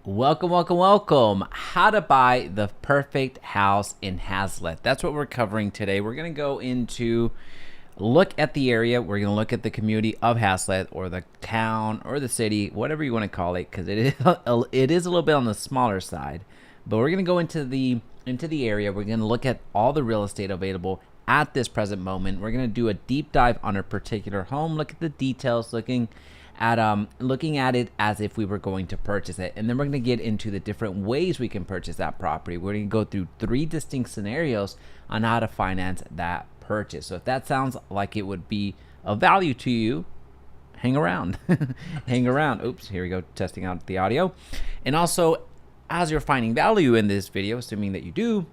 Welcome. How to buy the perfect house in Haslet. That's what we're covering today. We're going to go into look at the area. We're going to look at the community of Haslet, or the town, or the city, whatever you want to call it, because it is a little bit on the smaller side. But we're going to go into the area. We're going to look at all the real estate available at this present moment. We're going to do a deep dive on a particular home, look at the details, looking at it as if we were going to purchase it. And then we're going to get into the different ways we can purchase that property. We're going to go through 3 distinct scenarios on how to finance that purchase. So if that sounds like it would be of value to you, hang around. Oops, here we go, testing out the audio. And also, as you're finding value in this video, assuming that you do,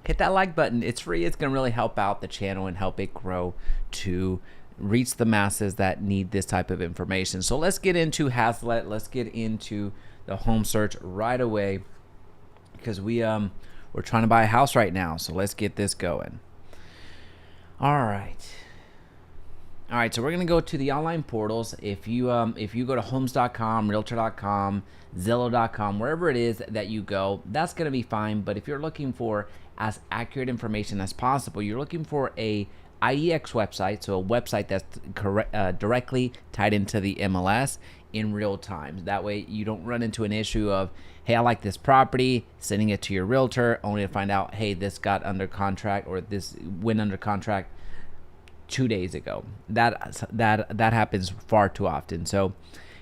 hit that like button. It's free. It's going to really help out the channel and help it grow to reach the masses that need this type of information. So let's get into Haslet. Let's get into the home search right away, because we're trying to buy a house right now. So let's get this going. All right, so we're gonna go to the online portals. If you go to homes.com, realtor.com, zillow.com, wherever it is that you go, that's gonna be fine. But if you're looking for as accurate information as possible, you're looking for a IEX website, so a website that's directly tied into the MLS in real time. That way you don't run into an issue of, hey, I like this property, sending it to your realtor only to find out, hey, this got under contract, or this went under contract 2 days ago. That happens far too often. So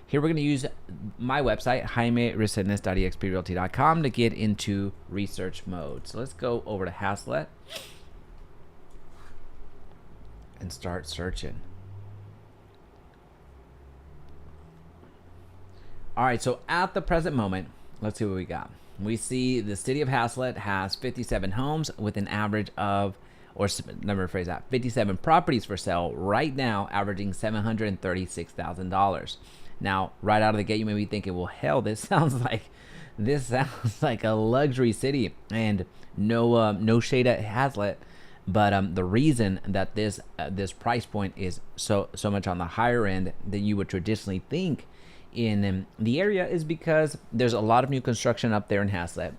here we're going to use my website, JaimeResendiz.exprealty.com, to get into research mode. So let's go over to Haslet and start searching. All right, so at the present moment, let's see what we got. We see the city of Haslet has 57 homes with an average of, or let me rephrase that, 57 properties for sale right now, averaging $736,000. Now, right out of the gate, you may be thinking, well, hell, this sounds like a luxury city, and no shade at Haslet. But the reason that this price point is so much on the higher end than you would traditionally think in the area is because there's a lot of new construction up there in Haslet,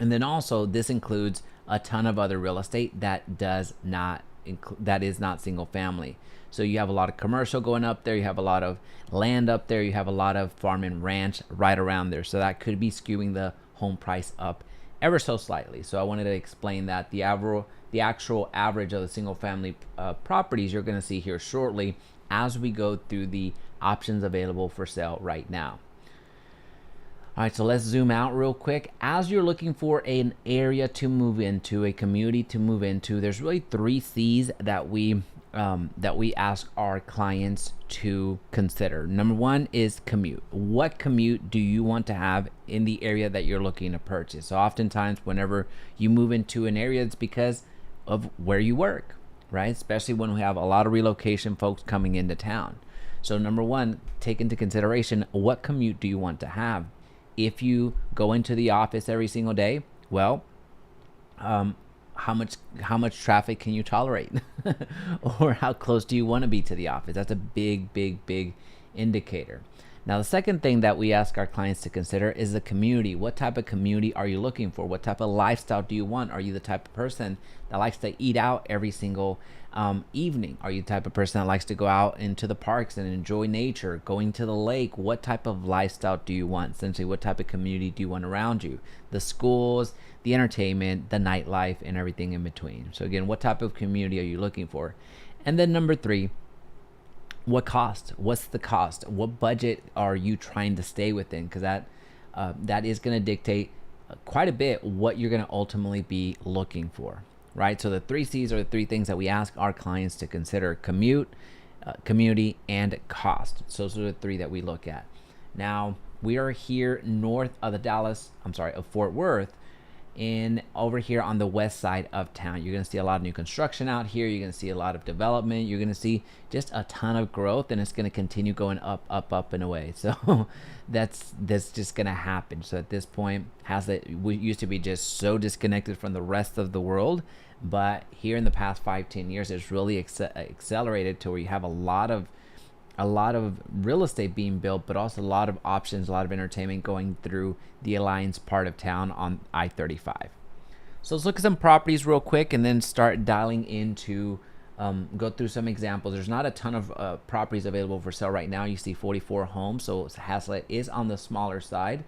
and then also this includes a ton of other real estate that is not single family. So you have a lot of commercial going up there, you have a lot of land up there, you have a lot of farm and ranch right around there. So that could be skewing the home price up ever so slightly. So I wanted to explain that the actual average of the single family properties you're going to see here shortly as we go through the options available for sale right now. All right, so let's zoom out real quick. As you're looking for an area to move into, a community to move into, there's really 3 C's that we ask our clients to consider. Number 1 is commute. What commute do you want to have in the area that you're looking to purchase? So oftentimes whenever you move into an area, it's because of where you work, right? Especially when we have a lot of relocation folks coming into town. So number 1, take into consideration, what commute do you want to have? If you go into the office every single day, well, how much traffic can you tolerate? Or how close do you want to be to the office? That's a big indicator. Now, the second thing that we ask our clients to consider is the community. What type of community are you looking for? What type of lifestyle do you want? Are you the type of person that likes to eat out every single evening? Are you the type of person that likes to go out into the parks and enjoy nature, going to the lake? What type of lifestyle do you want? Essentially, what type of community do you want around you? The schools, the entertainment, the nightlife, and everything in between. So again, what type of community are you looking for? And then number 3, what cost? What's the cost? What budget are you trying to stay within? Because that is going to dictate quite a bit what you're going to ultimately be looking for, right? So the 3 C's are the 3 things that we ask our clients to consider: commute, community, and cost. So those are the 3 that we look at. Now, we are here north of of Fort Worth, over here on the west side of town. You're going to see a lot of new construction out here. You're going to see a lot of development. You're going to see just a ton of growth, and it's going to continue going up and away. So that's just going to happen. So at this point, we used to be just so disconnected from the rest of the world, but here in the past 5-10 years, it's really accelerated to where you have a lot of a lot of real estate being built, but also a lot of options, a lot of entertainment going through the Alliance part of town on I-35. So let's look at some properties real quick and then start dialing into, go through some examples. There's not a ton of properties available for sale right now. You see 44 homes, so Haslet is on the smaller side,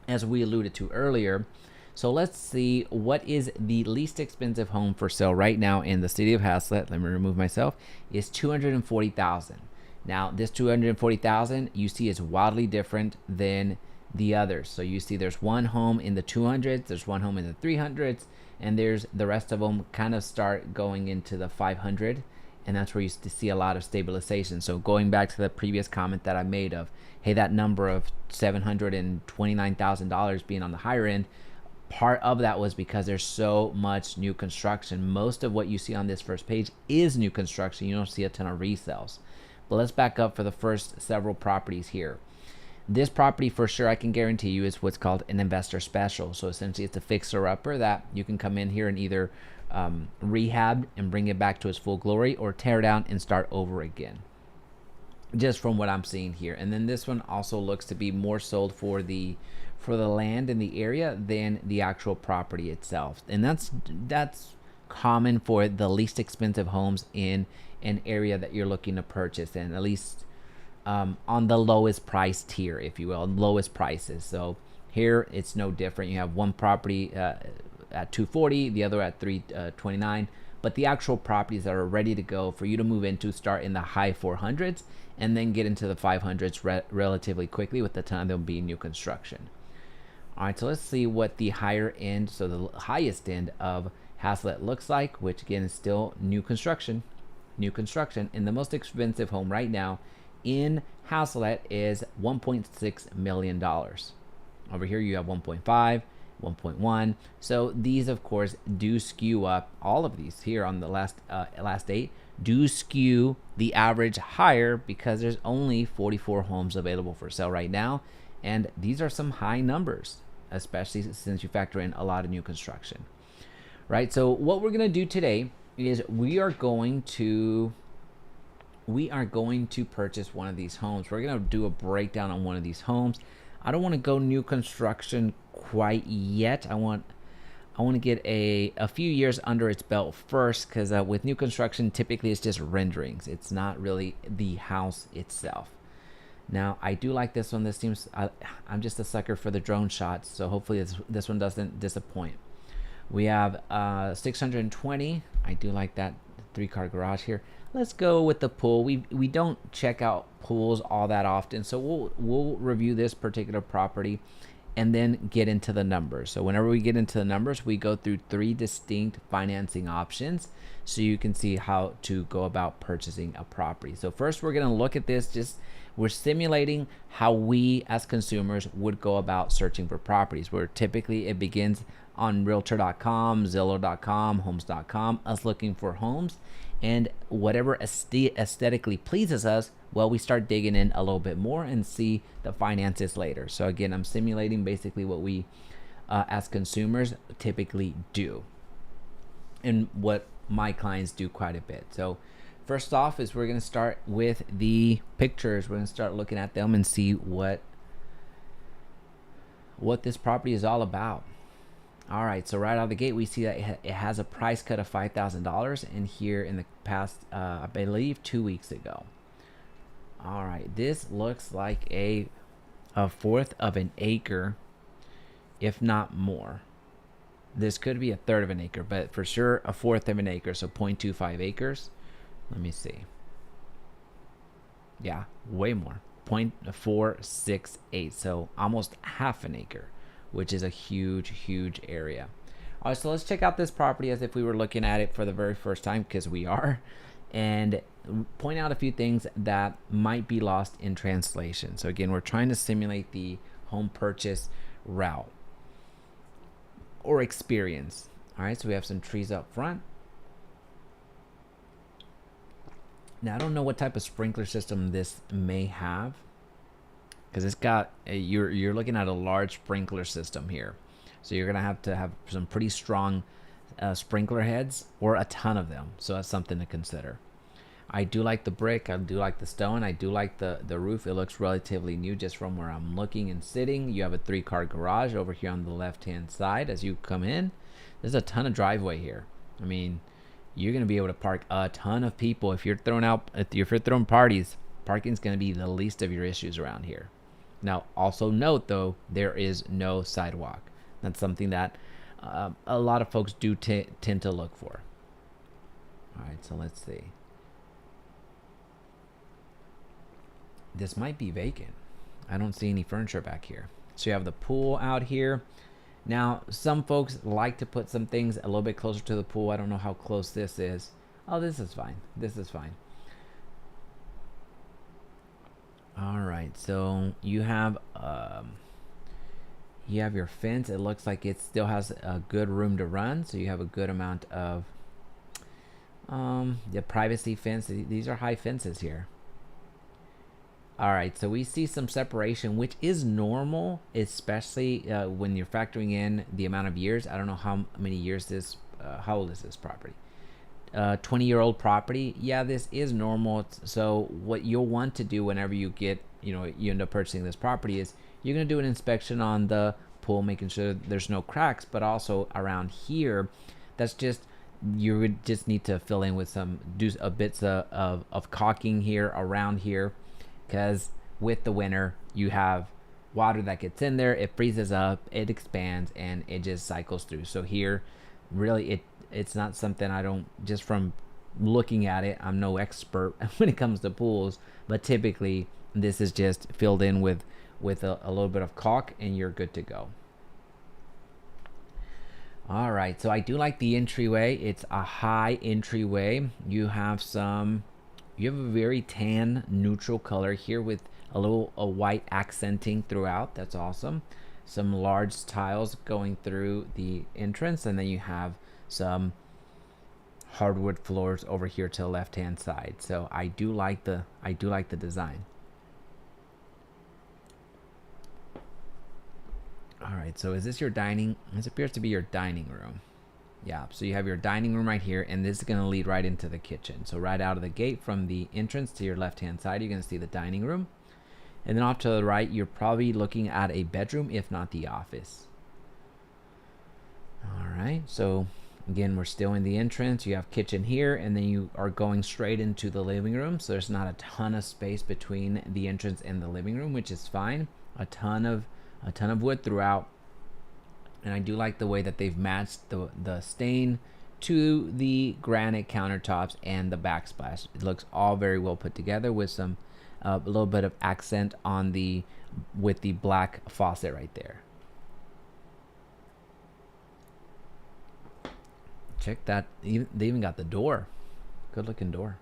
as we alluded to earlier. So let's see what is the least expensive home for sale right now in the city of Haslet. Let me remove myself. Is $240,000. Now this $240,000 you see is wildly different than the others. So you see there's one home in the 200s, there's one home in the 300s, and there's the rest of them kind of start going into the 500, and that's where you see a lot of stabilization. So going back to the previous comment that I made of, hey, that number of $729,000 being on the higher end, part of that was because there's so much new construction. Most of what you see on this first page is new construction. You don't see a ton of resales. But let's back up for the first several properties here. This property for sure I can guarantee you is what's called an investor special. So essentially it's a fixer-upper that you can come in here and either rehab and bring it back to its full glory, or tear down and start over again, just from what I'm seeing here. And then this one also looks to be more sold for the land in the area than the actual property itself. And that's common for the least expensive homes in an area that you're looking to purchase, and at least on the lowest price tier, if you will, lowest prices. So here it's no different. You have one property at 240, the other at 329, but the actual properties that are ready to go for you to move into start in the high 400s and then get into the 500s relatively quickly, with the ton of them being new construction. All right, so let's see what the higher end, so the highest end of Haslet looks like, which again is still new construction. And the most expensive home right now in Haslet is $1.6 million. Over here you have 1.5, 1.1. So these of course do skew up. All of these here on the last 8 do skew the average higher, because there's only 44 homes available for sale right now, and these are some high numbers, especially since you factor in a lot of new construction. Right, so what we're going to do today is we are going to purchase one of these homes. We're going to do a breakdown on one of these homes. I don't want to go new construction quite yet. I want to get a few years under its belt first, because with new construction typically it's just renderings. It's not really the house itself. Now I do like this one. This seems, I'm just a sucker for the drone shots, so hopefully this one doesn't disappoint. We have 620. I do like that 3-car garage here. Let's go with the pool. We don't check out pools all that often, so we'll review this particular property and then get into the numbers. So whenever we get into the numbers, we go through 3 distinct financing options, so you can see how to go about purchasing a property. So first we're going to look at this. We're simulating how we as consumers would go about searching for properties, where typically it begins on Realtor.com, Zillow.com, Homes.com, us looking for homes, and whatever aesthetically pleases us, well, we start digging in a little bit more and see the finances later. So again, I'm simulating basically what we as consumers typically do, and what my clients do quite a bit. So first off is we're going to start with the pictures. We're going to start looking at them and see what this property is all about. All right, so right out of the gate, we see that it has a price cut of $5,000 in here in the past, I believe 2 weeks ago. All right, this looks like a fourth of an acre, if not more. This could be a third of an acre, but for sure a fourth of an acre, so 0.25 acres. Let me see. Yeah, way more, 0.468, so almost half an acre, which is a huge area. All right, so let's check out this property as if we were looking at it for the very first time, because we are, and point out a few things that might be lost in translation. So again, we're trying to simulate the home purchase route or experience. All right, so we have some trees up front. Now I don't know what type of sprinkler system this may have, because it's got you're looking at a large sprinkler system here, so you're gonna have to have some pretty strong sprinkler heads, or a ton of them. So that's something to consider. I do like the brick. I do like the stone. I do like the roof. It looks relatively new just from where I'm looking and sitting. You have a 3-car garage over here on the left-hand side as you come in. There's a ton of driveway here. I mean, you're going to be able to park a ton of people. If you're throwing parties, parking's going to be the least of your issues around here. Now, also note, though, there is no sidewalk. That's something that a lot of folks do tend to look for. All right, so let's see. This might be vacant. I don't see any furniture back here. So you have the pool out here. Now, some folks like to put some things a little bit closer to the pool. I don't know how close this is. Oh, this is fine. This is fine. All right, so you have your fence. It looks like it still has a good room to run, so you have a good amount of the privacy fence. These are high fences here. All right, so we see some separation, which is normal, especially when you're factoring in the amount of years. I don't know how many years this, how old is this property? 20-year-old property. Yeah, this is normal. So what you'll want to do whenever you you end up purchasing this property is you're going to do an inspection on the pool, making sure there's no cracks, but also around here, you would just need to fill in with do a bits of caulking here around here. Because with the winter, you have water that gets in there, it freezes up, it expands, and it just cycles through. So here, really, it's not something just from looking at it, I'm no expert when it comes to pools, but typically this is just filled in with a little bit of caulk, and you're good to go. All right, so I do like the entryway. It's a high entryway. You have a very tan neutral color here with a white accenting throughout. That's awesome. Some large tiles going through the entrance, and then you have some hardwood floors over here to the left hand side. So I do like the design. All right, so is this your dining? This appears to be your dining room. Yeah, so you have your dining room right here, and this is going to lead right into the kitchen. So right out of the gate from the entrance to your left-hand side, you're going to see the dining room. And then off to the right, you're probably looking at a bedroom, if not the office. All right, so again, we're still in the entrance. You have kitchen here, and then you are going straight into the living room. So there's not a ton of space between the entrance and the living room, which is fine. A ton of wood throughout. And I do like the way that they've matched the stain to the granite countertops and the backsplash. It looks all very well put together with some a little bit of accent on with the black faucet right there. Check that. They even got the door. Good looking door.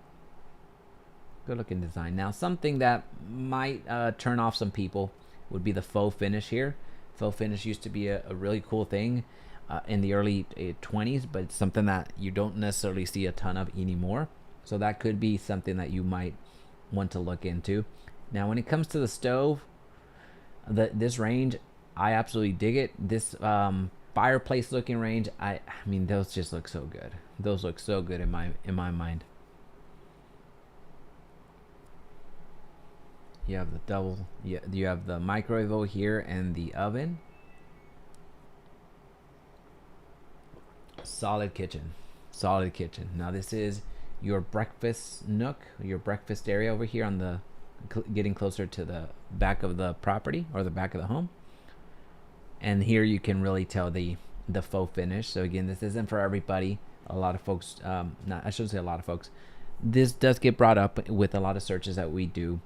Good looking design. Now, something that might turn off some people would be the faux finish here. Faux finish used to be a really cool thing in the early 20s, but it's something that you don't necessarily see a ton of anymore. So that could be something that you might want to look into. Now, when it comes to the stove, this range, I absolutely dig it. This fireplace looking range, I mean, those just look so good. Those look so good in my mind. You have the you have the microwave over here and the oven. Solid kitchen. Now this is your breakfast nook, your breakfast area over here on getting closer to the back of the property or the back of the home. And here you can really tell the faux finish. So again, this isn't for everybody. A lot of folks, I shouldn't say a lot of folks. This does get brought up with a lot of searches that we do.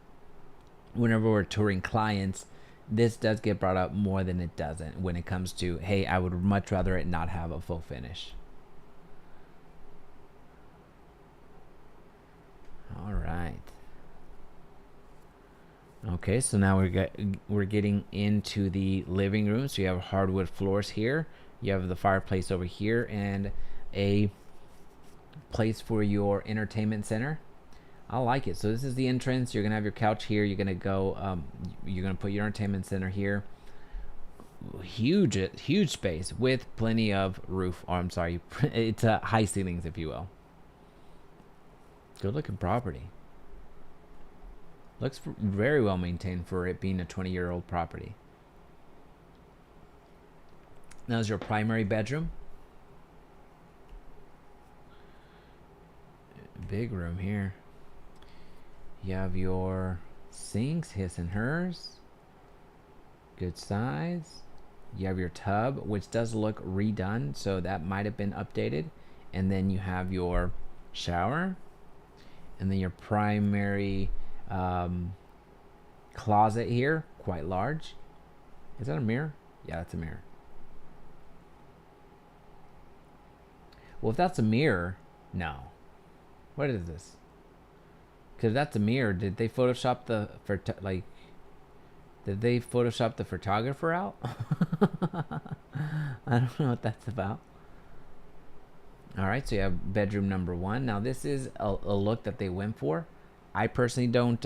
Whenever we're touring clients, this does get brought up more than it doesn't when it comes to, hey, I would much rather it not have a faux finish. All right. Okay, so now we're getting into the living room. So you have hardwood floors here. You have the fireplace over here and a place for your entertainment center. I like it. So this is the entrance. You're gonna have your couch here. You're gonna go. You're gonna put your entertainment center here. Huge space with plenty of roof. Or I'm sorry, it's high ceilings, if you will. Good looking property. Looks very well maintained for it being a 20-year-old property. Now is your primary bedroom. Big room here. You have your sinks, his and hers. Good size. You have your tub, which does look redone, so that might have been updated. And then you have your shower. And then your primary closet here, quite large. Is that a mirror? Yeah, that's a mirror. Well, if that's a mirror, no. What is this? Because that's a mirror. Did they Photoshop the Did they Photoshop the photographer out? I don't know what that's about. All right, so you have bedroom number 1. Now this is a look that they went for. I personally don't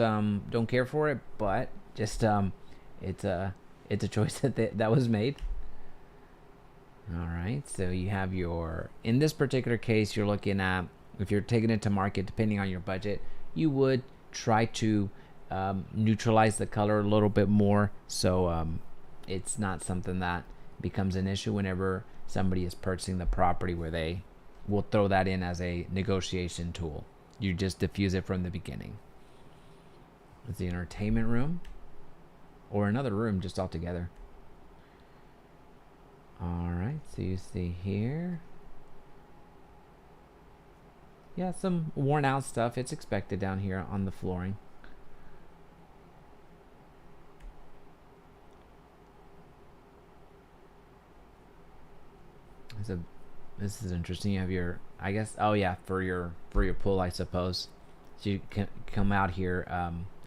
care for it, but just it's a choice that was made. All right, so you have your, in this particular case, you're looking at, if you're taking it to market, depending on your budget, you would try to neutralize the color a little bit more, so it's not something that becomes an issue whenever somebody is purchasing the property, where they will throw that in as a negotiation tool. You just diffuse it from the beginning. It's the entertainment room, or another room just altogether. All right, so you see here, yeah, some worn out stuff. It's expected down here on the flooring. This is interesting. You have your, I guess, oh yeah, for your pool, I suppose. So you can come out here,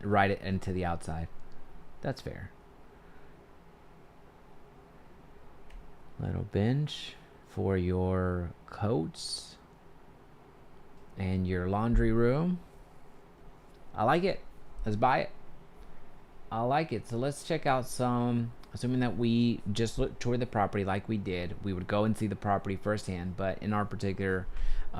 right into the outside. That's fair. Little bench for your coats and your laundry room. I like it. Let's buy it. I like it. So let's check out some, assuming that we just toured the property like we did, we would go and see the property firsthand. But in our particular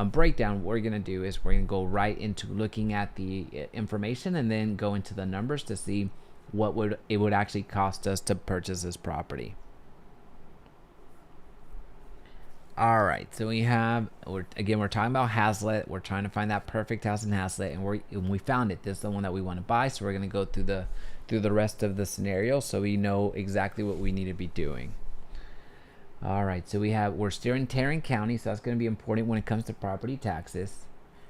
breakdown, what we're going to do is we're going to go right into looking at the information and then go into the numbers to see what it would actually cost us to purchase this property. All right, so we're talking about Haslet. We're trying to find that perfect house in Haslet, and we found it. This is the one that we want to buy, so we're going to go through the rest of the scenario so we know exactly what we need to be doing. All right, so we're still in Tarrant County, so that's going to be important when it comes to property taxes.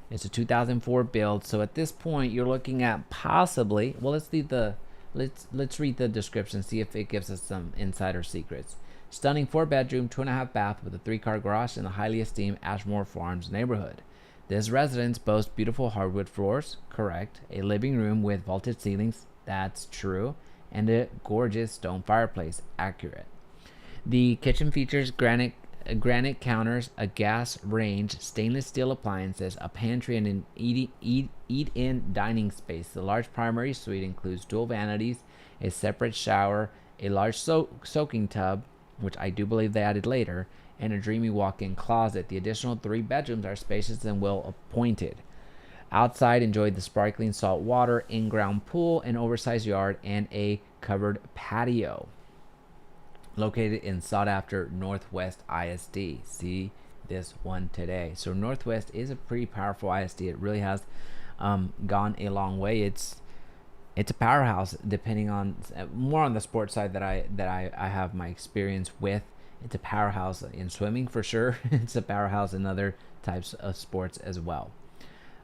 It's a 2004 build, so at this point you're looking at possibly, well, let's read the description, see if it gives us some insider secrets. Stunning 4-bedroom, 2.5 bath with a 3-car garage in the highly esteemed Ashmore Farms neighborhood. This residence boasts beautiful hardwood floors, correct, a living room with vaulted ceilings, that's true, and a gorgeous stone fireplace, accurate. The kitchen features granite counters, a gas range, stainless steel appliances, a pantry, and an eat-in dining space. The large primary suite includes dual vanities, a separate shower, a large soaking tub, which I do believe they added later, and a dreamy walk-in closet. The additional 3 bedrooms are spacious and well appointed. Outside, enjoy the sparkling salt water, in-ground pool, an oversized yard, and a covered patio. Located in sought-after Northwest ISD. See this one today. So Northwest is a pretty powerful ISD. It really has gone a long way. It's a powerhouse, depending on more on the sports side that I have my experience with. It's a powerhouse in swimming for sure. It's a powerhouse in other types of sports as well.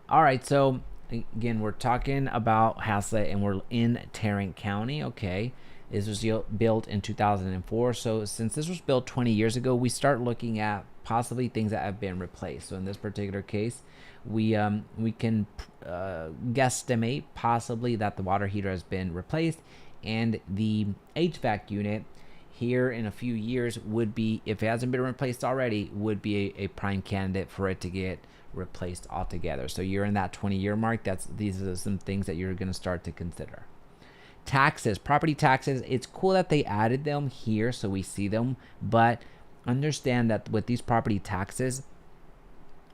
All right, so again, we're talking about Haslet and we're in Tarrant County. Okay, this was built in 2004. So since this was built 20 years ago, we start looking at possibly things that have been replaced. So in this particular case, we can guesstimate possibly that the water heater has been replaced, and the HVAC unit here in a few years would be, if it hasn't been replaced already, would be a prime candidate for it to get replaced altogether. So you're in that 20-year mark. These are some things that you're going to start to consider. Taxes, property taxes. It's cool that they added them here so we see them, but understand that with these property taxes,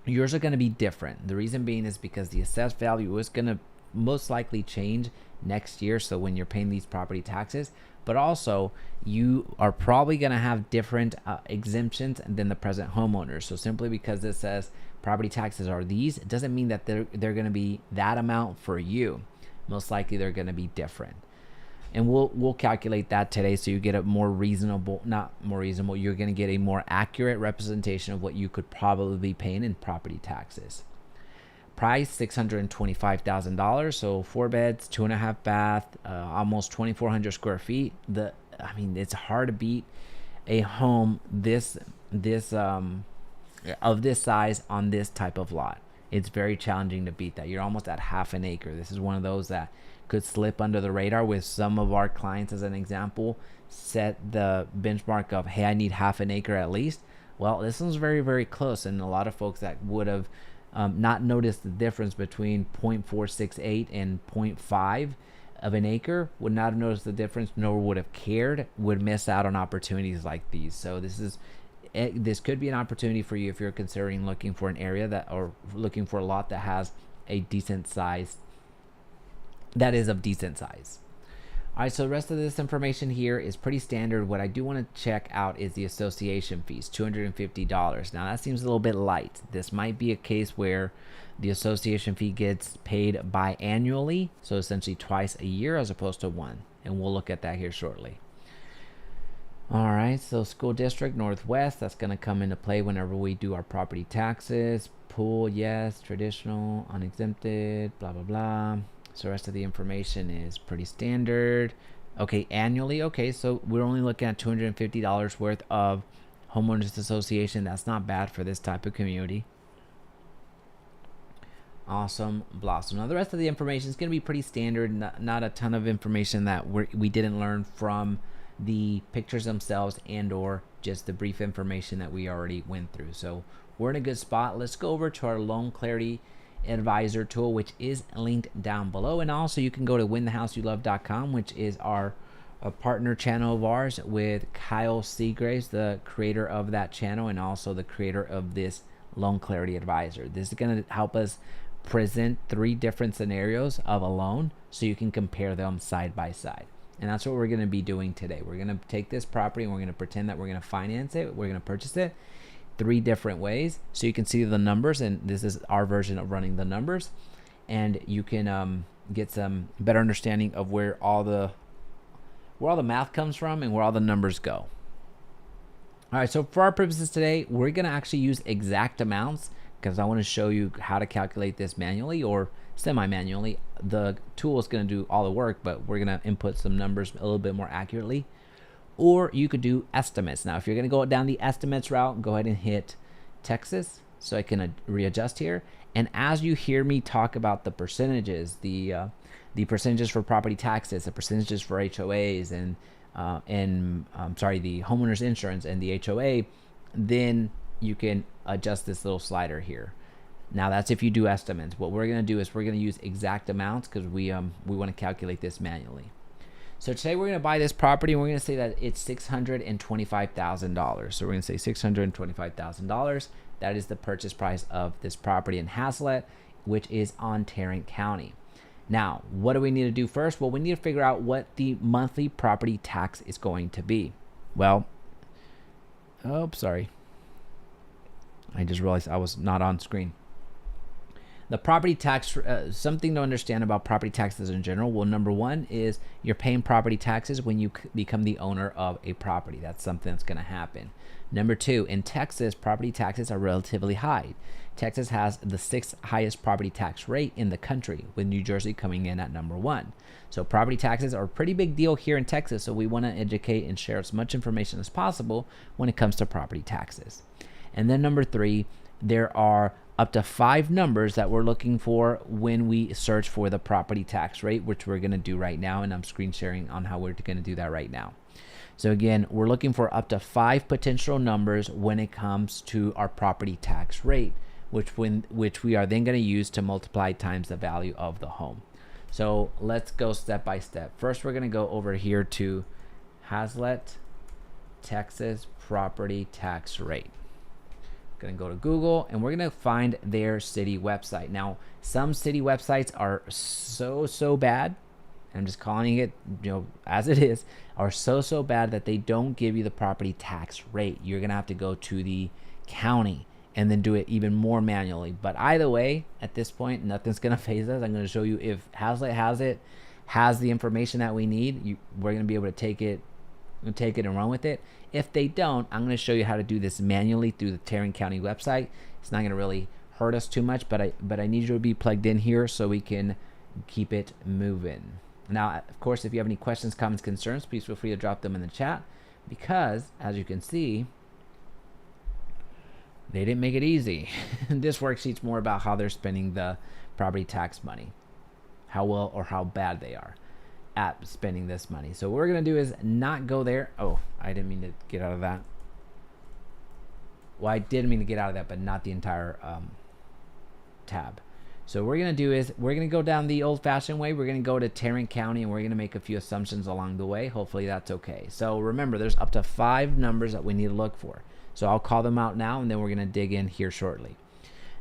yours are going to be different. The reason being is because the assessed value is going to most likely change next year. So when you're paying these property taxes, but also you are probably going to have different exemptions than the present homeowners. So simply because it says property taxes are these, it doesn't mean that they're going to be that amount for you. Most likely they're going to be different. And we'll calculate that today, so you get a more reasonable, not more reasonable, you're going to get a more accurate representation of what you could probably be paying in property taxes. Price $625,000, so 4 beds, 2.5 bath, almost 2,400 square feet. I mean, it's hard to beat a home of this size on this type of lot. It's very challenging to beat that. You're almost at half an acre. This is one of those that could slip under the radar. With some of our clients, as an example, set the benchmark of, hey, I need half an acre at least. Well, this one's very, very close, and a lot of folks that would have not noticed the difference between 0.468 and 0.5 of an acre would not have noticed the difference, nor would have cared, would miss out on opportunities like these. So this could be an opportunity for you if you're considering looking for an area that, or looking for a lot that has a decent size, that is of decent size. All right, so the rest of this information here is pretty standard. What I do want to check out is the association fees, $250. Now that seems a little bit light. This might be a case where the association fee gets paid biannually, so essentially twice a year as opposed to one, and we'll look at that here shortly. All right, so school district Northwest, that's going to come into play whenever we do our property taxes. Pool, yes. Traditional, unexempted, blah blah blah. So the rest of the information is pretty standard. Okay, annually. Okay, so we're only looking at $250 worth of homeowners association. That's not bad for this type of community. Awesome. Blossom. Now the rest of the information is going to be pretty standard. Not a ton of information that we didn't learn from the pictures themselves and or just the brief information that we already went through. So we're in a good spot. Let's go over to our Loan Clarity Advisor tool, which is linked down below, and also you can go to winthehouseyoulove.com, which is our partner channel of ours with Kyle Seagraves, the creator of that channel and also the creator of this Loan Clarity Advisor. This is going to help us present 3 different scenarios of a loan so you can compare them side by side. And that's what we're going to be doing today. We're going to take this property and we're going to pretend that we're going to finance it, we're going to purchase it 3 different ways so you can see the numbers, and this is our version of running the numbers, and you can get some better understanding of where all the math comes from and where all the numbers go. All right, so for our purposes today, we're going to actually use exact amounts because I want to show you how to calculate this manually or semi-manually. The tool is going to do all the work, but we're going to input some numbers a little bit more accurately. Or you could do estimates. Now, if you're going to go down the estimates route, go ahead and hit Texas so I can readjust here. And as you hear me talk about the percentages, the percentages for property taxes, the percentages for HOAs, and the homeowner's insurance and the HOA, then you can adjust this little slider here. Now that's if you do estimates. What we're going to do is we're going to use exact amounts because we want to calculate this manually. So today we're going to buy this property and we're going to say that it's $625,000. So we're going to say $625,000. That is the purchase price of this property in Haslet, which is on Tarrant County. Now, what do we need to do first? Well, we need to figure out what the monthly property tax is going to be. Well, sorry. I just realized I was not on screen. The property tax, something to understand about property taxes in general. Well, number one is you're paying property taxes when you become the owner of a property. That's something that's going to happen. Number two, in Texas, property taxes are relatively high. Texas has the 6th highest property tax rate in the country, with New Jersey coming in at number 1. So property taxes are a pretty big deal here in Texas, so we want to educate and share as much information as possible when it comes to property taxes. And then number 3, there are up to 5 numbers that we're looking for when we search for the property tax rate, which we're going to do right now, and I'm screen sharing on how we're going to do that right now. So again, we're looking for up to 5 potential numbers when it comes to our property tax rate, which we are then going to use to multiply times the value of the home. So let's go step by step. First, we're going to go over here to Haslet, Texas property tax rate. Gonna go to Google and we're gonna find their city website. Now, some city websites are so bad. I'm just calling it, as it is, are so bad that they don't give you the property tax rate. You're gonna have to go to the county and then do it even more manually. But either way, at this point, nothing's gonna phase us. I'm gonna show you if Haslet has the information that we need. We're gonna be able to take it and run with it. If they don't, I'm gonna show you how to do this manually through the Tarrant County website. It's not gonna really hurt us too much, but I need you to be plugged in here so we can keep it moving. Now, of course, if you have any questions, comments, concerns, please feel free to drop them in the chat, because as you can see, they didn't make it easy. This worksheet's more about how they're spending the property tax money, how well or how bad they are at spending this money. So what we're going to do is not go there. Oh, I didn't mean to get out of that. Well, I did mean to get out of that, but not the entire tab. So what we're going to do is we're going to go down the old-fashioned way. We're going to go to Tarrant County and we're going to make a few assumptions along the way. Hopefully that's okay. So remember, there's up to 5 numbers that we need to look for. So I'll call them out now and then we're going to dig in here shortly.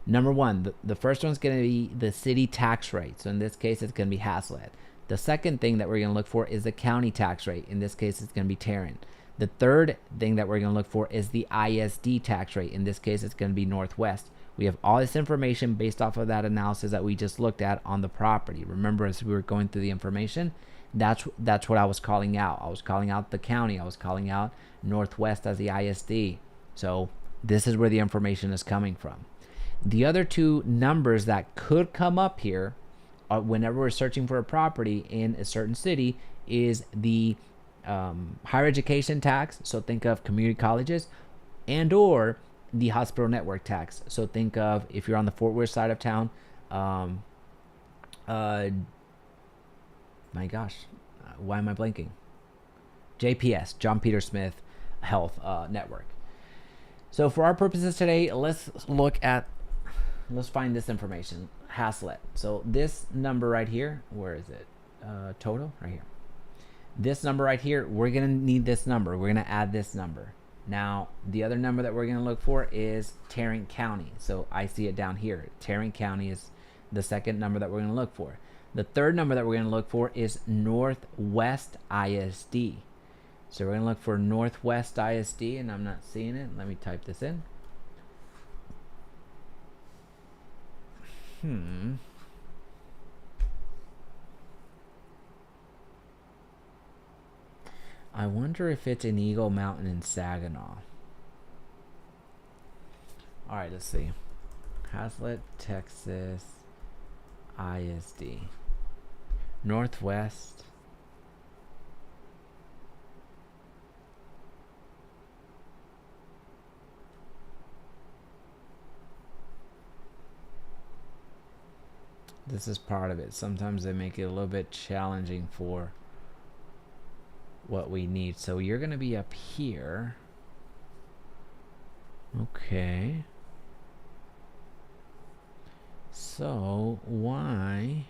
Number 1, the first one's going to be the city tax rate. So in this case, it's going to be Haslet. The second thing that we're going to look for is the county tax rate. In this case, it's going to be Tarrant. The third thing that we're going to look for is the ISD tax rate. In this case, it's going to be Northwest. We have all this information based off of that analysis that we just looked at on the property. Remember, as we were going through the information, that's what I was calling out. I was calling out the county. I was calling out Northwest as the ISD. So this is where the information is coming from. The other 2 numbers that could come up here whenever we're searching for a property in a certain city is the higher education tax. So think of community colleges, and or the hospital network tax. So think of, if you're on the Fort Worth side of town, my gosh, why am I blanking? JPS, John Peter Smith Health Network. So for our purposes today, let's find this information. Haslet. So this number right here, where is it? Total right here. This number right here, we're gonna need this number. We're gonna add this number. Now, the other number that we're gonna look for is Tarrant County. So I see it down here. Tarrant County is the second number that we're gonna look for. The third number that we're gonna look for is Northwest ISD. So we're gonna look for Northwest ISD, and I'm not seeing it. Let me type this in. I wonder if it's in Eagle Mountain in Saginaw. All right, let's see. Haslet, Texas, ISD. Northwest. This is part of it. Sometimes they make it a little bit challenging for what we need. So you're going to be up here. Okay. So why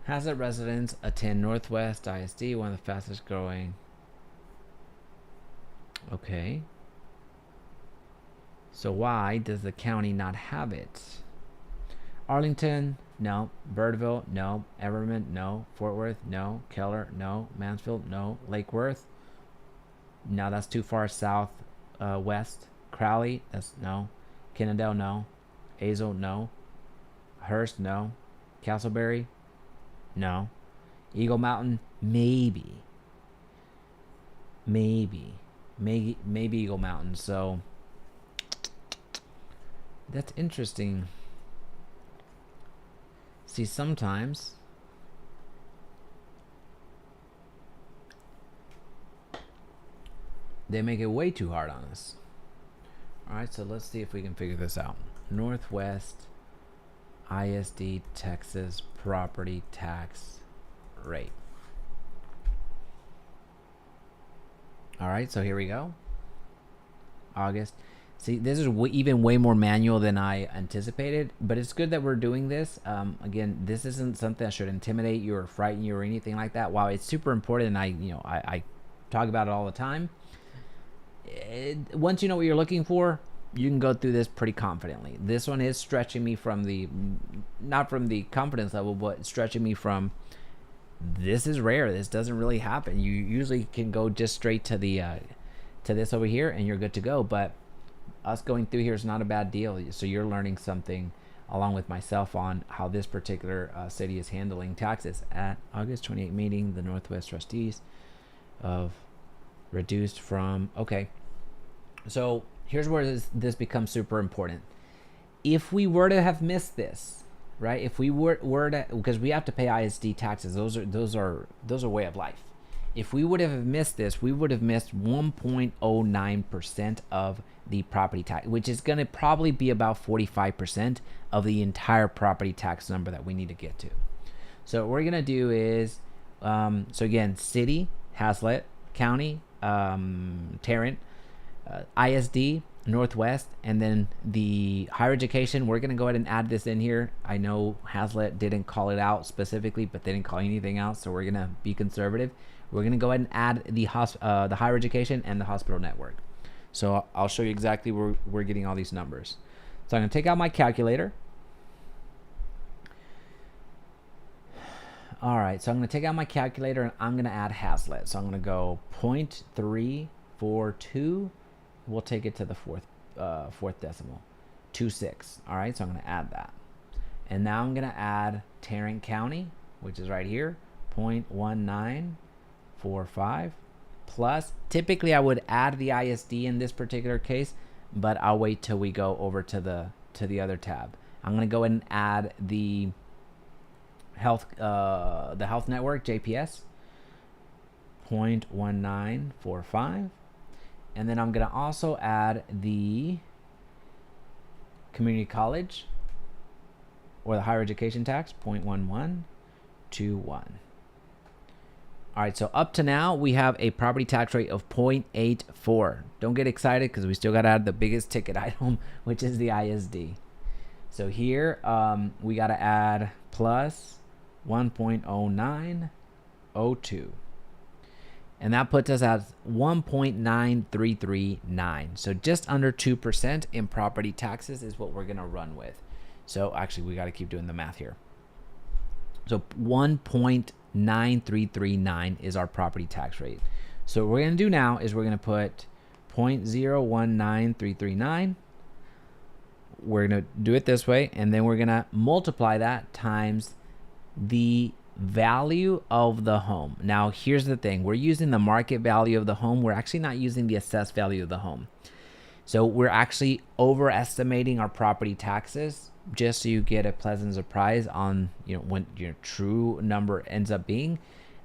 Haslet residents attend Northwest ISD, one of the fastest growing. Okay. So why does the county not have it? Arlington, no. Birdville, no. Everman, no. Fort Worth, no. Keller, no. Mansfield, no. Lake Worth, no, that's too far south west. Crowley, that's no. Kennedale, no. Azle, no. Hearst, no. Castleberry, no. Eagle Mountain, maybe Eagle Mountain. So that's interesting. See, sometimes they make it way too hard on us. Alright, so let's see if we can figure this out. Northwest ISD Texas property tax rate. Alright, so here we go. August. See, this is even way more manual than I anticipated, but it's good that we're doing this. Again, this isn't something that should intimidate you or frighten you or anything like that. While it's super important, and I talk about it all the time, once you know what you're looking for, you can go through this pretty confidently. This one is stretching me from the, not from the confidence level, but stretching me from, this is rare. This doesn't really happen. You usually can go just straight to the, to this over here and you're good to go. But us going through here is not a bad deal. So you're learning something along with myself on how this particular city is handling taxes. At August 28 meeting, the Northwest trustees of reduced from, okay. So here's where this becomes super important. If we were to have missed this, right? If we were to, because we have to pay ISD taxes, those are way of life. If we would have missed this, we would have missed 1.09% of the property tax, which is going to probably be about 45% of the entire property tax number that we need to get to. So what we're going to do is, so again, city, Haslet, county, Tarrant, ISD, Northwest, and then the higher education. We're going to go ahead and add this in here. I know Haslet didn't call it out specifically, but they didn't call anything out, so we're going to be conservative. We're going to go ahead and add the higher education and the hospital network. So I'll show you exactly where we're getting all these numbers. So I'm going to take out my calculator. All right, so I'm going to take out my calculator and I'm going to add Haslet. So I'm going to go 0.342. We'll take it to the fourth decimal, 26. All right, so I'm going to add that. And now I'm going to add Tarrant County, which is right here, 0.1945 plus. Typically, I would add the ISD in this particular case, but I'll wait till we go over to the other tab. I'm going to go ahead and add the health network, JPS, 0.1945. And then I'm going to also add the community college or the higher education tax, 0.1121. All right, so up to now, we have a property tax rate of 0.84. Don't get excited because we still got to add the biggest ticket item, which is the ISD. So here, we got to add plus 1.0902. And that puts us at 1.9339. So just under 2% in property taxes is what we're going to run with. So actually, we got to keep doing the math here. So 1.9339 is our property tax rate. So what we're going to do now is we're going to put 0.019339. We're going to do it this way, and then we're going to multiply that times the value of the home. Now, here's the thing. We're using the market value of the home. We're actually not using the assessed value of the home. So we're actually overestimating our property taxes just so you get a pleasant surprise on, when your true number ends up being.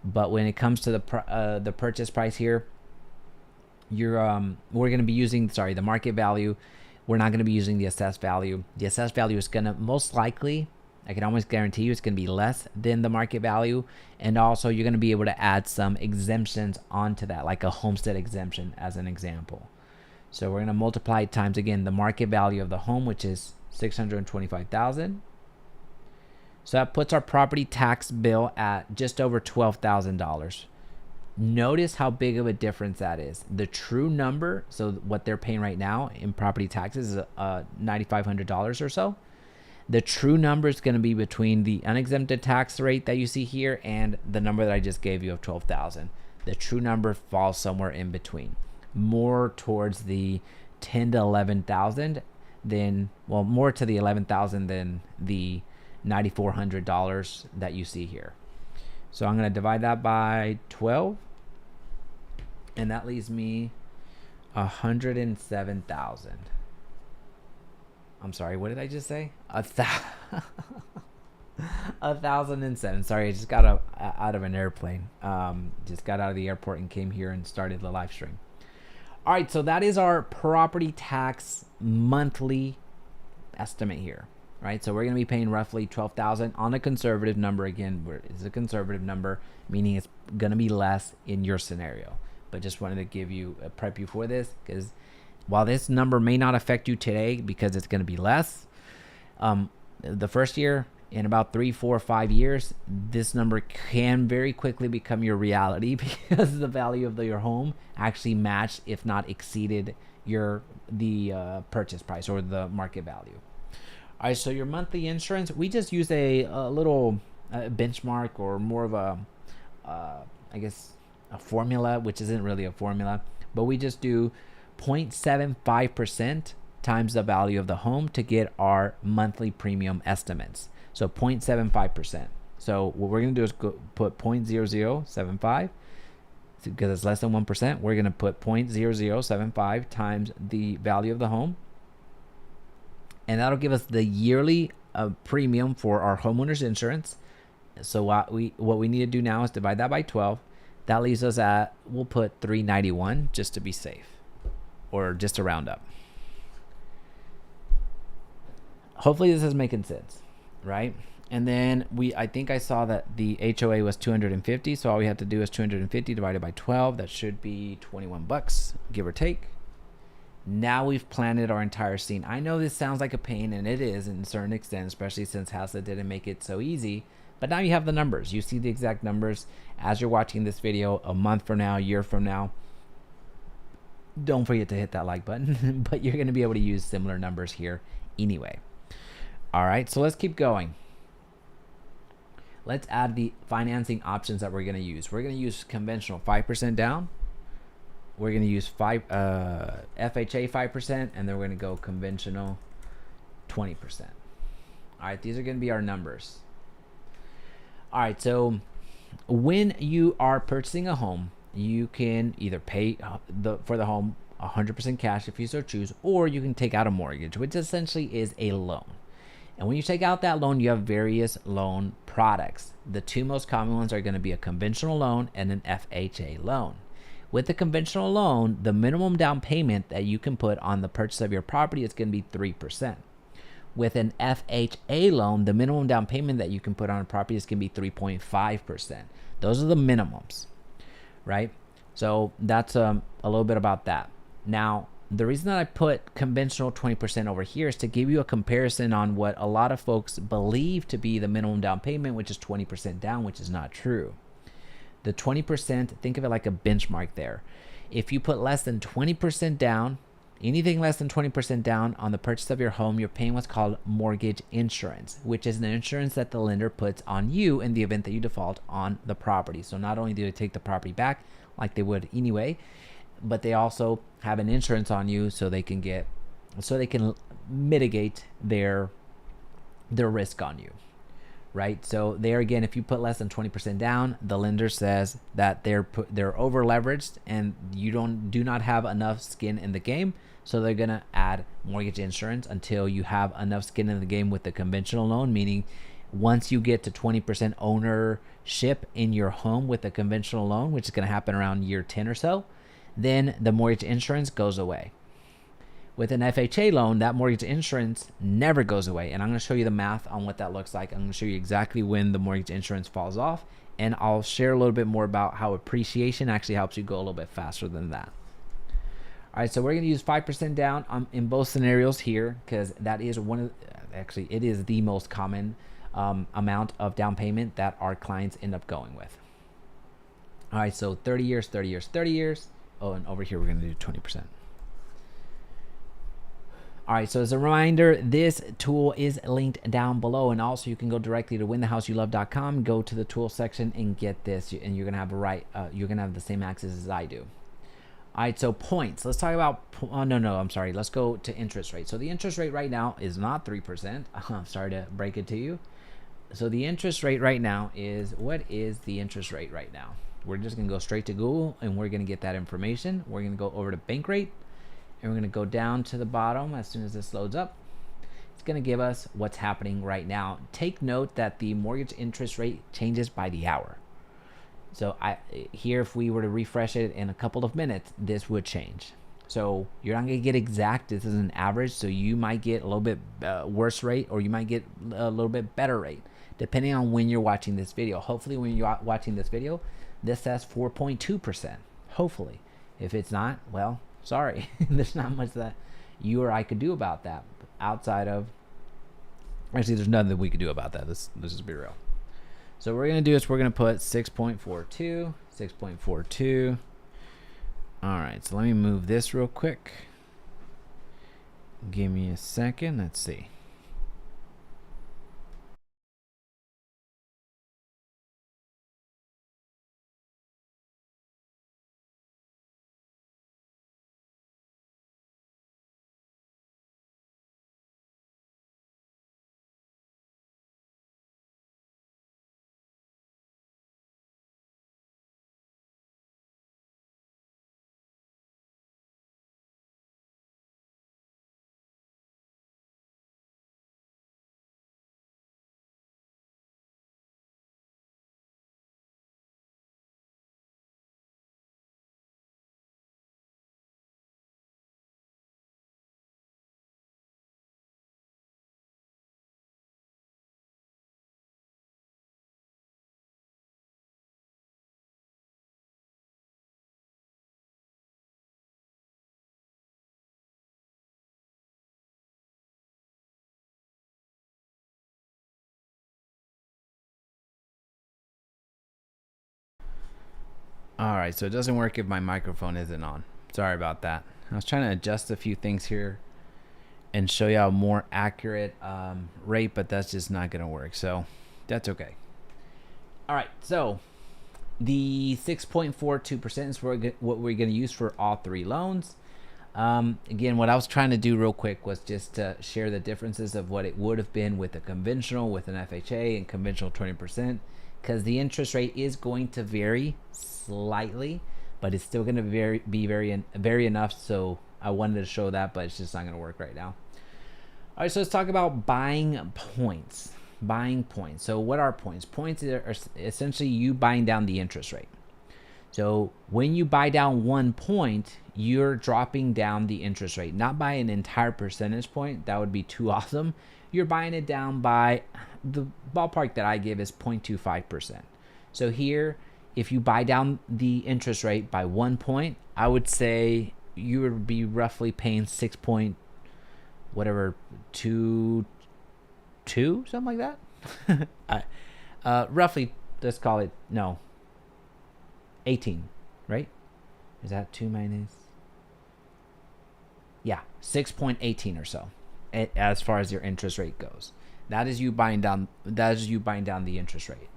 But when it comes to the purchase price here, we're going to be using, the market value. We're not going to be using the assessed value. The assessed value is going to most likely, I can almost guarantee you, it's going to be less than the market value. And also you're going to be able to add some exemptions onto that, like a homestead exemption as an example. So we're going to multiply it times, again, the market value of the home, which is $625,000. So that puts our property tax bill at just over $12,000. Notice how big of a difference that is. The true number, so what they're paying right now in property taxes is $9,500 or so. The true number is going to be between the unexempted tax rate that you see here and the number that I just gave you of $12,000. The true number falls somewhere in between, more towards the $10,000 to $11,000 than, well, more to the $11,000 than the $9,400 that you see here. So I'm going to divide that by 12, and that leaves me 107,000. I'm sorry, what did I just say? 1,007. Sorry, I just got out of an airplane. Just got out of the airport and came here and started the live stream. All right, so that is our property tax monthly estimate here, right? So we're going to be paying roughly $12,000 on a conservative number. Again, it's a conservative number, meaning it's going to be less in your scenario. But just wanted to prep you for this, because while this number may not affect you today because it's going to be less, the first year in about 3, 4, 5 years, this number can very quickly become your reality because the value of your home actually matched, if not exceeded, the purchase price or the market value. All right, so your monthly insurance, we just use a little benchmark, or more of a, I guess, a formula, which isn't really a formula, but we just do 0.75% times the value of the home to get our monthly premium estimates. So 0.75%. So what we're going to do is put 0.0075, because it's less than 1%. We're going to put 0.0075 times the value of the home. And that'll give us the yearly premium for our homeowner's insurance. So what we need to do now is divide that by 12. That leaves us at, we'll put $391 just to be safe, or just to round up. Hopefully this is making sense, right? And then I think I saw that the HOA was $250, so all we have to do is 250 divided by 12. That should be $21, give or take. Now we've planted our entire scene. I know this sounds like a pain, and it is in a certain extent, especially since Haslet didn't make it so easy. But now you have the numbers. You see the exact numbers as you're watching this video a month from now, a year from now. Don't forget to hit that like button, but you're going to be able to use similar numbers here anyway. All right, so let's keep going. Let's add the financing options that we're going to use. We're going to use conventional 5% down. We're going to use FHA 5%, and then we're going to go conventional 20%. All right, these are going to be our numbers. All right, so when you are purchasing a home, you can either pay for the home 100% cash if you so choose, or you can take out a mortgage, which essentially is a loan. And when you take out that loan, you have various loan products. The two most common ones are going to be a conventional loan and an FHA loan. With the conventional loan, the minimum down payment that you can put on the purchase of your property is going to be 3%. With an FHA loan, the minimum down payment that you can put on a property is going to be 3.5%. Those are the minimums, right? So that's a little bit about that. Now, the reason that I put conventional 20% over here is to give you a comparison on what a lot of folks believe to be the minimum down payment, which is 20% down, which is not true. The 20%, think of it like a benchmark there. If you put less than 20% down, anything less than 20% down on the purchase of your home, you're paying what's called mortgage insurance, which is an insurance that the lender puts on you in the event that you default on the property. So not only do they take the property back like they would anyway, but they also have an insurance on you so they can mitigate their risk on you, right? So there again, if you put less than 20% down, the lender says that they're over leveraged and you do not have enough skin in the game, so they're gonna add mortgage insurance until you have enough skin in the game with the conventional loan, meaning once you get to 20% ownership in your home with a conventional loan, which is going to happen around year 10 or so, then the mortgage insurance goes away. With an FHA loan, that mortgage insurance never goes away. And I'm going to show you the math on what that looks like. I'm going to show you exactly when the mortgage insurance falls off. And I'll share a little bit more about how appreciation actually helps you go a little bit faster than that. All right, so we're going to use 5% down in both scenarios here, because that is it is the most common amount of down payment that our clients end up going with. All right, so 30 years, 30 years, 30 years. Oh, and over here, we're going to do 20%. All right, so as a reminder, this tool is linked down below, and also you can go directly to winthehouseyoulove.com, go to the tool section and get this, and you're going to have you're going to have the same access as I do. All right, so points. Let's talk about, let's go to interest rate. So the interest rate right now is not 3%. I'm sorry to break it to you. So the interest rate right now is, what is the interest rate right now? We're just going to go straight to Google and we're going to get that information. We're going to go over to bank rate and we're going to go down to the bottom as soon as this loads up. It's going to give us what's happening right now. Take note that the mortgage interest rate changes by the hour. So here, if we were to refresh it in a couple of minutes, this would change. So you're not going to get exact. This is an average. So you might get a little bit worse rate, or you might get a little bit better rate, depending on when you're watching this video. Hopefully when you're watching this video, this says 4.2%. Hopefully. If it's not, well, sorry. There's not much that you or I could do about that outside of Actually, there's nothing that we could do about that. Let's just be real. So what we're going to do is we're going to put 6.42, 6.42. All right, so let me move this real quick. Give me a second. Let's see. All right, so it doesn't work if my microphone isn't on. Sorry about that. I was trying to adjust a few things here and show you a more accurate rate, but that's just not going to work. So that's okay. All right, so the 6.42% is what we're going to use for all three loans. Again, what I was trying to do real quick was just to share the differences of what it would have been with a conventional, with an FHA and conventional 20%, because the interest rate is going to vary slightly, but it's still going to be very enough. So I wanted to show that, but it's just not going to work right now. All right, so let's talk about buying points. Buying points. So what are points? Points are essentially you buying down the interest rate. So when you buy down 1 point, you're dropping down the interest rate, not by an entire percentage point. That would be too awesome. You're buying it down by, the ballpark that I give is 0.25%. So here, if you buy down the interest rate by 1 point, I would say you would be roughly paying 2, something like that. Roughly, let's call it, 18, right? Is that 2 minus? Yeah, 6.18 or so, as far as your interest rate goes. That is you buying down. That is you buying down the interest rate.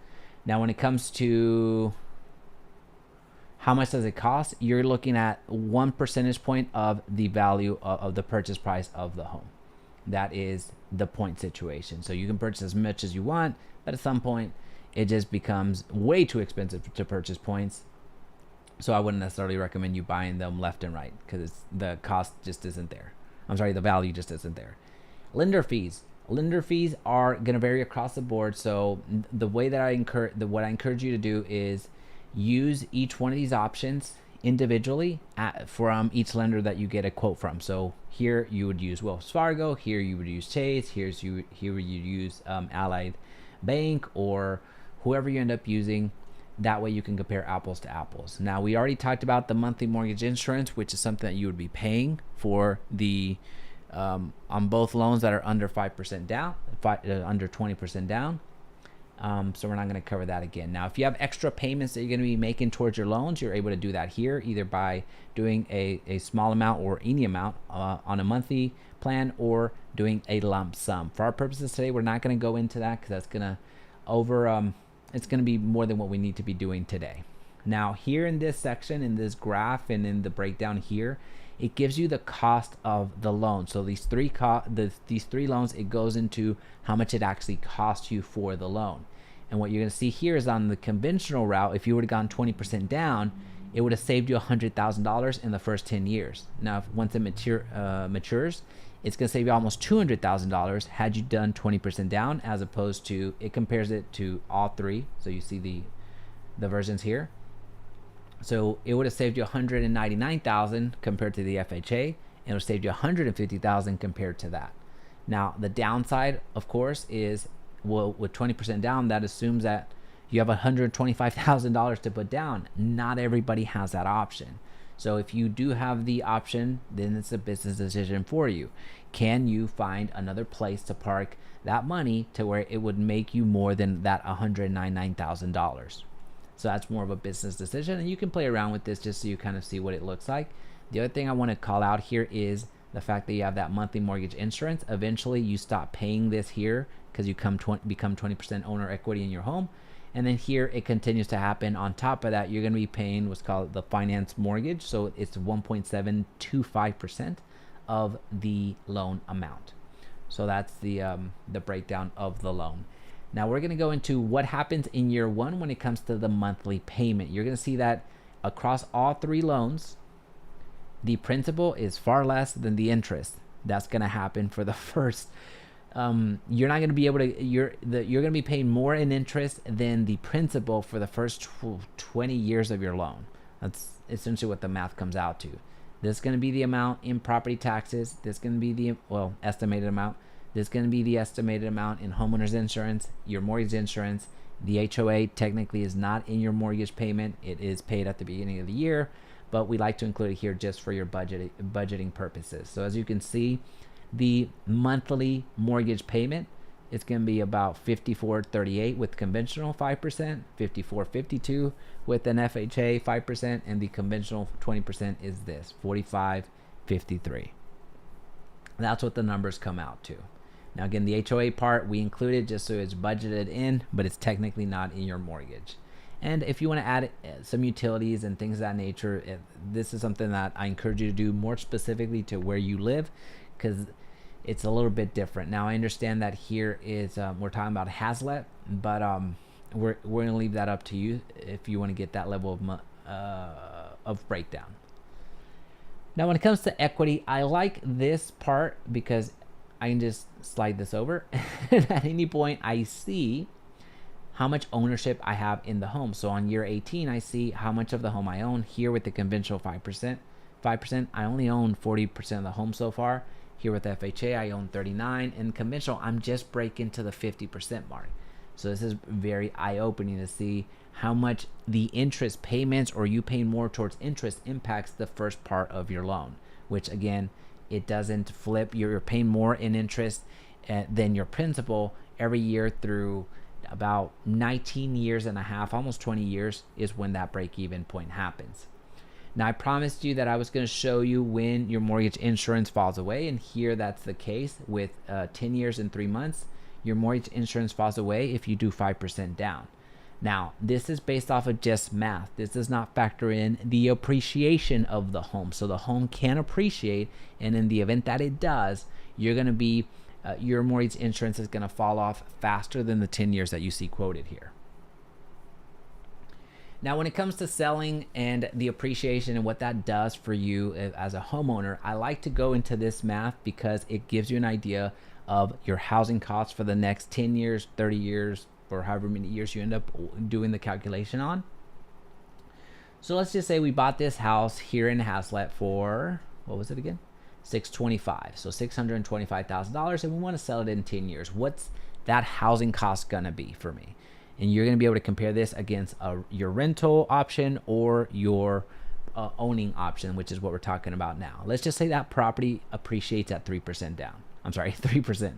Now, when it comes to how much does it cost, you're looking at 1 percentage point of the value of the purchase price of the home. That is the point situation. So you can purchase as much as you want, but at some point, it just becomes way too expensive to purchase points. So I wouldn't necessarily recommend you buying them left and right, because the cost just isn't there. I'm sorry, the value just isn't there. Lender fees. Lender fees are going to vary across the board. So the way that what I encourage you to do is use each one of these options individually from each lender that you get a quote from. So here you would use Wells Fargo. Here you would use Chase. Here you use Allied Bank, or whoever you end up using. That way you can compare apples to apples. Now, we already talked about the monthly mortgage insurance, which is something that you would be paying for the on both loans that are under 5% down, under 20% down. So we're not going to cover that again. Now, if you have extra payments that you're going to be making towards your loans, you're able to do that here, either by doing a small amount or any amount on a monthly plan, or doing a lump sum. For our purposes today, we're not going to go into that, because that's going to it's going to be more than what we need to be doing today. Now, here in this section, in this graph, and in the breakdown here, it gives you the cost of the loan. So these three loans, it goes into how much it actually costs you for the loan. And what you're going to see here is on the conventional route, if you would have gone 20% down, it would have saved you $100,000 in the first 10 years. Now, once it matures, it's going to save you almost $200,000 had you done 20% down, as opposed to, it compares it to all three. So you see the versions here. So it would have saved you $199,000 compared to the FHA, and it would have saved you $150,000 compared to that. Now, the downside, of course, is, well, with 20% down, that assumes that you have $125,000 to put down. Not everybody has that option. So if you do have the option, then it's a business decision for you. Can you find another place to park that money to where it would make you more than that $199,000? So that's more of a business decision, and you can play around with this just so you kind of see what it looks like. The other thing I want to call out here is the fact that you have that monthly mortgage insurance. Eventually you stop paying this here because you become 20% owner equity in your home. And then here it continues to happen. On top of that, you're going to be paying what's called the finance mortgage. So it's 1.725% of the loan amount. So that's the breakdown of the loan. Now we're going to go into what happens in year one when it comes to the monthly payment. You're going to see that across all three loans, the principal is far less than the interest. That's going to happen for the first. You're not going to be able to. You're going to be paying more in interest than the principal for the first 20 years of your loan. That's essentially what the math comes out to. This is going to be the amount in property taxes. This is going to be the estimated amount. This is going to be the estimated amount in homeowners insurance, your mortgage insurance. The HOA technically is not in your mortgage payment. It is paid at the beginning of the year, but we like to include it here just for your budgeting purposes. So as you can see, the monthly mortgage payment is going to be about $54.38 with conventional 5%, $54.52 with an FHA 5%, and the conventional 20% is this, $45.53. That's what the numbers come out to. Now again, the HOA part we included just so it's budgeted in, but it's technically not in your mortgage. And if you want to add some utilities and things of that nature, this is something that I encourage you to do more specifically to where you live, because it's a little bit different. Now I understand that here is we're talking about Haslet, but we're going to leave that up to you if you want to get that level of breakdown. Now when it comes to equity, I like this part because I can just slide this over and at any point I see how much ownership I have in the home. So on year 18, I see how much of the home I own. Here with the conventional 5%, I only own 40% of the home so far. Here with FHA, I own 39, and conventional, I'm just breaking to the 50% mark. So this is very eye-opening to see how much the interest payments or you paying more towards interest impacts the first part of your loan, which again, it doesn't flip. You're paying more in interest than your principal every year through about 19 years and a half, almost 20 years is when that break-even point happens. Now I promised you that I was going to show you when your mortgage insurance falls away, and here that's the case with 10 years and 3 months. Your mortgage insurance falls away if you do 5% down. Now this is based off of just math. This does not factor in the appreciation of the home. So the home can appreciate, and in the event that it does, you're going to be your mortgage insurance is going to fall off faster than the 10 years that you see quoted here. Now, when it comes to selling and the appreciation and what that does for you as a homeowner, I like to go into this math because it gives you an idea of your housing costs for the next 10 years, 30 years, or however many years you end up doing the calculation on. So let's just say we bought this house here in Haslet for, what was it again? $625. So $625,000, and we want to sell it in 10 years. What's that housing cost gonna be for me? And you're going to be able to compare this against your rental option or your owning option, which is what we're talking about now. Let's just say that property appreciates at 3% down. I'm sorry, 3%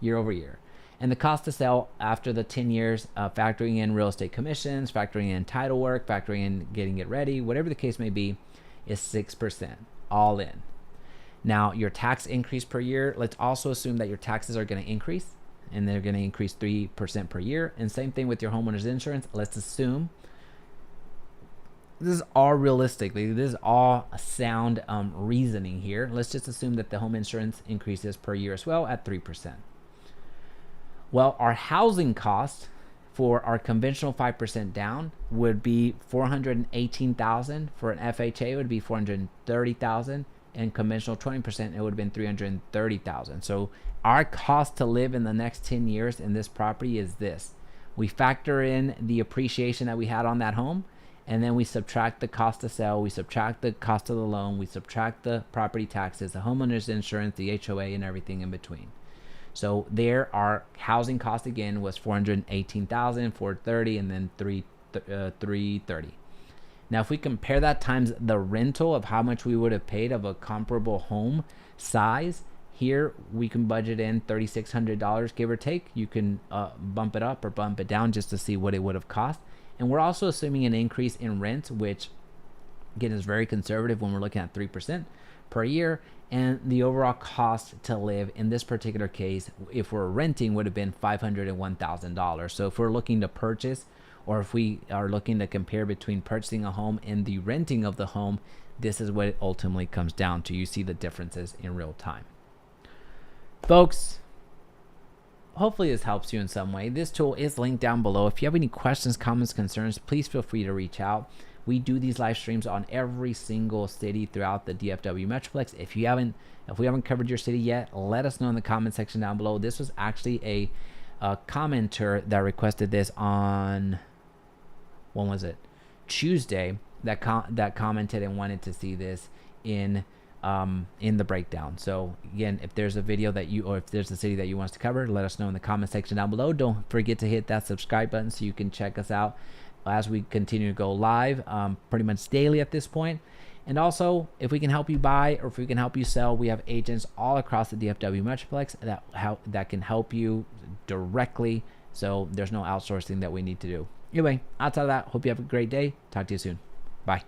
year over year. And the cost to sell after the 10 years, factoring in real estate commissions, factoring in title work, factoring in getting it ready, whatever the case may be, is 6% all in. Now, your tax increase per year, let's also assume that your taxes are going to increase, and they're going to increase 3% per year. And same thing with your homeowner's insurance. Let's assume this is all realistically, this is all sound reasoning here. Let's just assume that the home insurance increases per year as well at 3%. Well, our housing cost for our conventional 5% down would be $418,000. For an FHA, it would be $430,000. And conventional 20%, it would have been $330,000. So our cost to live in the next 10 years in this property is this. We factor in the appreciation that we had on that home, and then we subtract the cost to sell, we subtract the cost of the loan, we subtract the property taxes, the homeowner's insurance, the HOA, and everything in between. So there, our housing cost again was $418,000, $430,000, and then $330,000. Now, if we compare that times the rental of how much we would have paid of a comparable home size, here we can budget in $3,600, give or take. You can bump it up or bump it down just to see what it would have cost. And we're also assuming an increase in rent, which again is very conservative when we're looking at 3% per year. And the overall cost to live in this particular case, if we're renting, would have been $501,000. So if we're looking to purchase, or if we are looking to compare between purchasing a home and the renting of the home, this is what it ultimately comes down to. You see the differences in real time. Folks, hopefully this helps you in some way. This tool is linked down below. If you have any questions, comments, concerns, please feel free to reach out. We do these live streams on every single city throughout the DFW Metroplex. If we haven't covered your city yet, let us know in the comment section down below. This was actually a commenter that requested this on, when was it? Tuesday, that commented and wanted to see this in the breakdown. So again, if there's a video that you, or if there's a city that you want us to cover, let us know in the comment section down below. Don't forget to hit that subscribe button so you can check us out as we continue to go live pretty much daily at this point. And also, if we can help you buy or if we can help you sell, we have agents all across the DFW Metroplex that can help you directly. So there's no outsourcing that we need to do. Anyway, outside of that, hope you have a great day. Talk to you soon. Bye.